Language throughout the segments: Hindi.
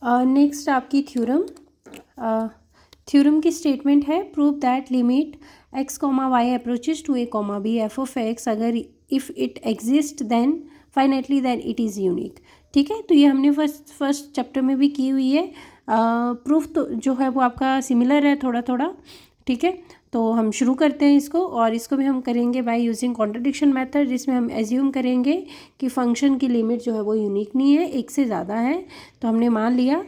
नेक्स्ट आपकी थ्योरम की स्टेटमेंट है, prove that limit x, y approaches to a, b f of x अगर if it exist then finitely then it is unique. ठीक है, तो ये हमने फर्स्ट चैप्टर में भी की हुई है। प्रूफ तो जो है वो आपका सिमिलर है थोड़ा थोड़ा। ठीक है, तो हम शुरू करते हैं इसको, और इसको भी हम करेंगे बाय यूजिंग कॉन्ट्रडिक्शन मेथड, जिसमें हम एज्यूम करेंगे कि फंक्शन की लिमिट जो है वो यूनिक नहीं है, एक से ज़्यादा है। तो हमने मान लिया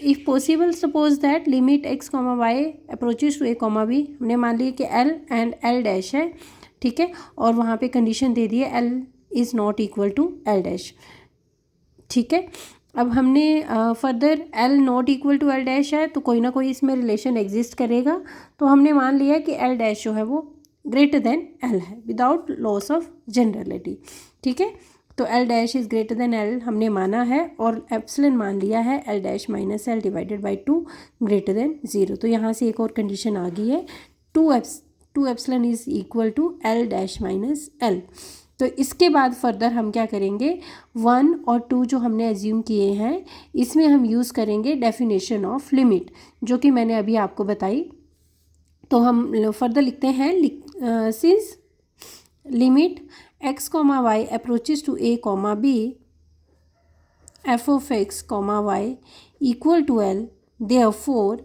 if possible suppose that limit x, y approaches to a, b, हमने मान लिया कि l एंड l डैश है। ठीक है, और वहाँ पे कंडीशन दे दी है l is not equal to l dash. ठीक है, अब हमने further l not equal to l dash है, तो कोई ना कोई इसमें रिलेशन एग्जिस्ट करेगा। तो हमने मान लिया कि l डैश जो है वो ग्रेटर देन l है विदाउट लॉस ऑफ जनरलिटी। ठीक है, तो l dash is greater then l हमने माना है, और एप्सिलॉन मान लिया है l dash minus l divided by 2 greater than 0। तो यहाँ से एक और कंडीशन आ गई है, 2 epsilon is equal to l dash minus l। तो इसके बाद फर्दर हम क्या करेंगे, 1 और 2 जो हमने एज्यूम किए हैं इसमें हम यूज़ करेंगे डेफिनेशन ऑफ लिमिट, जो कि मैंने अभी आपको बताई। तो हम फर्दर लिखते हैं, since limit x, y approaches to a, b f of x, y equal to l, therefore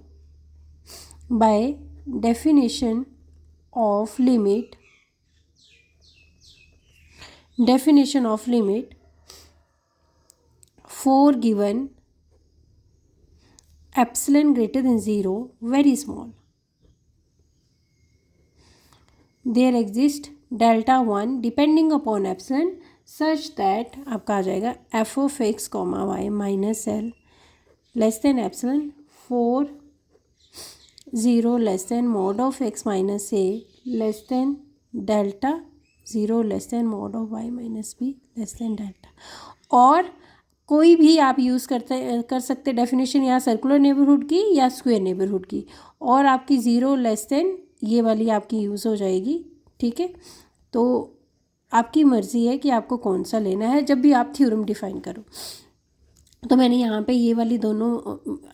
by definition of limit for given epsilon greater than 0 very small, there exists delta 1 depending upon epsilon such that आपका आ जाएगा f of x, y minus l less than epsilon for 0 less than mod of x minus a less than delta 0 less than mod of y minus b less than delta। और कोई भी आप यूज़ कर सकते डेफिनेशन, या सर्कुलर नेबरहुड की या स्क्वायर नेबरहुड की, और आपकी 0 लेस देन ये वाली आपकी यूज़ हो जाएगी। ठीक है, तो आपकी मर्ज़ी है कि आपको कौन सा लेना है जब भी आप थ्योरम डिफ़ाइन करो। तो मैंने यहाँ पे ये वाली दोनों,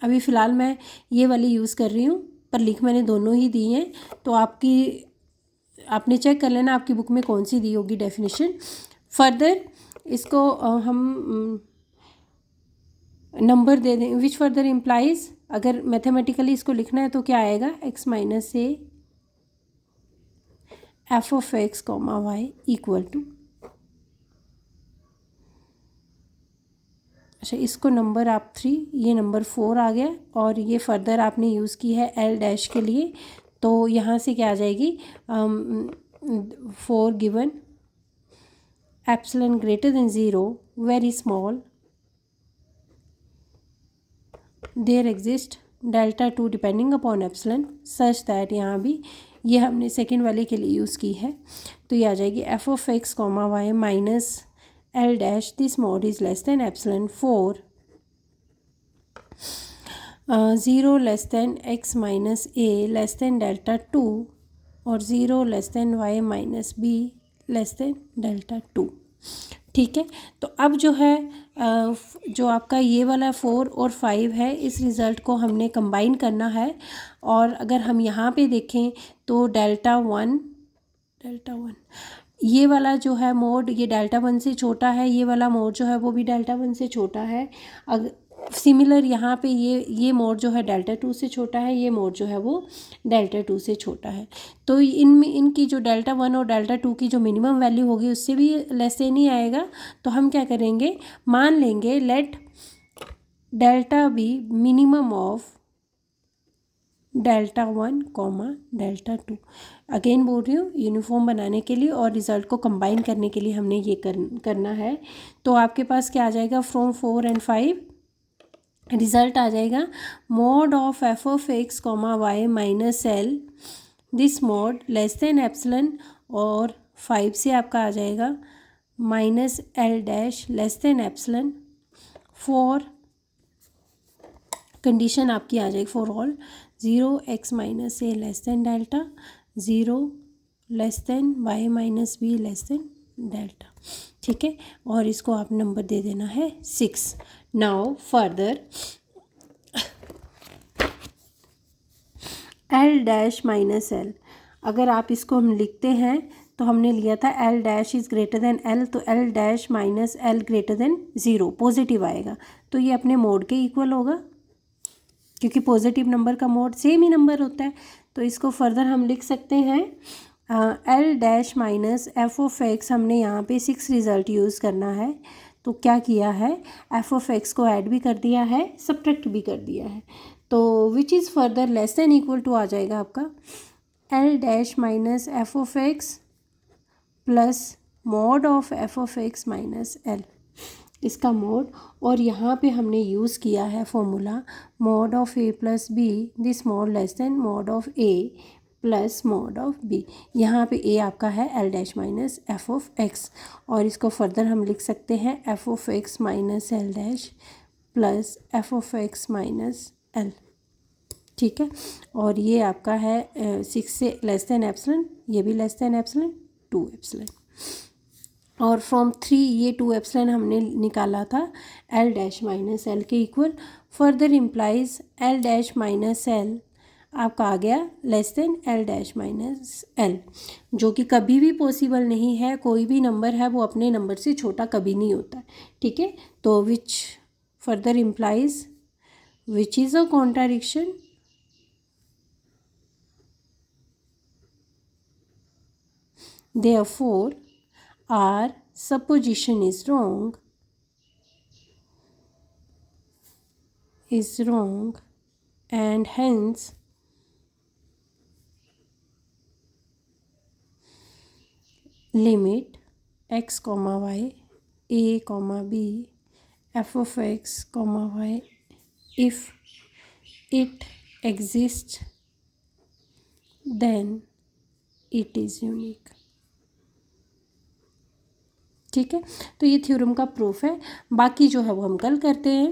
अभी फ़िलहाल मैं ये वाली यूज़ कर रही हूँ, पर लिख मैंने दोनों ही दी हैं। तो आपने चेक कर लेना आपकी बुक में कौन सी दी होगी डेफिनेशन। फर्दर इसको हम नंबर दे दें, विच फर्दर इम्प्लाइज, अगर मैथमेटिकली इसको लिखना है तो क्या आएगा, x minus a f of x, y equal to, अच्छा इसको नंबर आप 3, ये नंबर 4 आ गया, और ये फर्दर आपने यूज़ की है l डैश के लिए। तो यहाँ से क्या आ जाएगी, 4 given epsilon greater than 0 very small, there exist delta 2 depending upon epsilon such that, यहाँ भी ये हमने सेकेंड वाले के लिए यूज़ की है। तो ये आ जाएगी f of x, y minus l dash this mod is less than epsilon for 0 less than x minus a less than delta 2 और 0 less than y minus b less than delta 2। ठीक है, तो अब जो है जो आपका ये वाला 4 और 5 है, इस रिज़ल्ट को हमने कंबाइन करना है। और अगर हम यहाँ पे देखें तो डेल्टा वन ये वाला जो है मोड, ये डेल्टा 1 से छोटा है, ये वाला मोड जो है वो भी डेल्टा 1 से छोटा है। अगर सिमिलर यहाँ पे ये मोड जो है डेल्टा 2 से छोटा है, ये मोड जो है वो डेल्टा 2 से छोटा है। तो इनमें इनकी जो डेल्टा 1 और डेल्टा 2 की जो मिनिमम वैल्यू होगी उससे भी लेस से नहीं आएगा। तो हम क्या करेंगे, मान लेंगे let delta B minimum of delta 1 delta 2। Again बोल रही हूँ, यूनिफॉर्म बनाने के लिए और रिज़ल्ट को कंबाइन करने के लिए हमने ये करना है। तो आपके पास क्या आ जाएगा, फ्रॉम 4 एंड 5 रिज़ल्ट आ जाएगा mod of F of x, y minus l this mod less than epsilon, और 5 से आपका आ जाएगा minus l dash less than epsilon for, condition आपकी आ जाएगी for all 0 x minus a less than delta, 0 less than y minus b less than delta. ठीक है, और इसको आप नंबर दे देना है 6। Now further L dash minus L, अगर आप इसको हम लिखते हैं तो हमने लिया था L dash is greater than L, तो L dash minus L greater than zero, positive आएगा, तो ये अपने मोड के इक्वल होगा क्योंकि पॉजिटिव नंबर का मोड सेम ही नंबर होता है। तो इसको फर्दर हम लिख सकते हैं L dash minus F of X, हमने यहाँ पे 6 रिज़ल्ट यूज़ करना है, तो क्या किया है, एफ ऑफ एक्स को ऐड भी कर दिया है, सब्ट्रैक्ट भी कर दिया है, तो which is further less than equal to आ जाएगा आपका L dash minus F of X plus mod of F of X minus L, इसका मोड। और यहाँ पे हमने यूज़ किया है formula mod of A plus B, this mod less than mod of A plus mod of B. यहाँ पे ए आपका है L dash minus F of X, और इसको फर्दर हम लिख सकते हैं F of X minus l dash plus F of X minus L, ठीक है। और ये आपका है 6 से लेस देन एप्सिलॉन, ये भी लेस देन एप्सिलॉन 2 एप्सिलॉन, और फ्रॉम 3 ये 2 एप्सिलॉन हमने निकाला था एल डैश माइनस एल के equal. Further implies L dash minus L आपका आ गया less than L dash minus L, जो कि कभी भी पॉसिबल नहीं है, कोई भी नंबर है वो अपने नंबर से छोटा कभी नहीं होता, ठीक है। तो विच further implies which is a contradiction, therefore our supposition is wrong and hence limit x comma y a comma b f of x comma y if it exists then it is unique, ठीक है। तो ये थ्योरम का प्रूफ है, बाकी जो है वो हम कल करते हैं।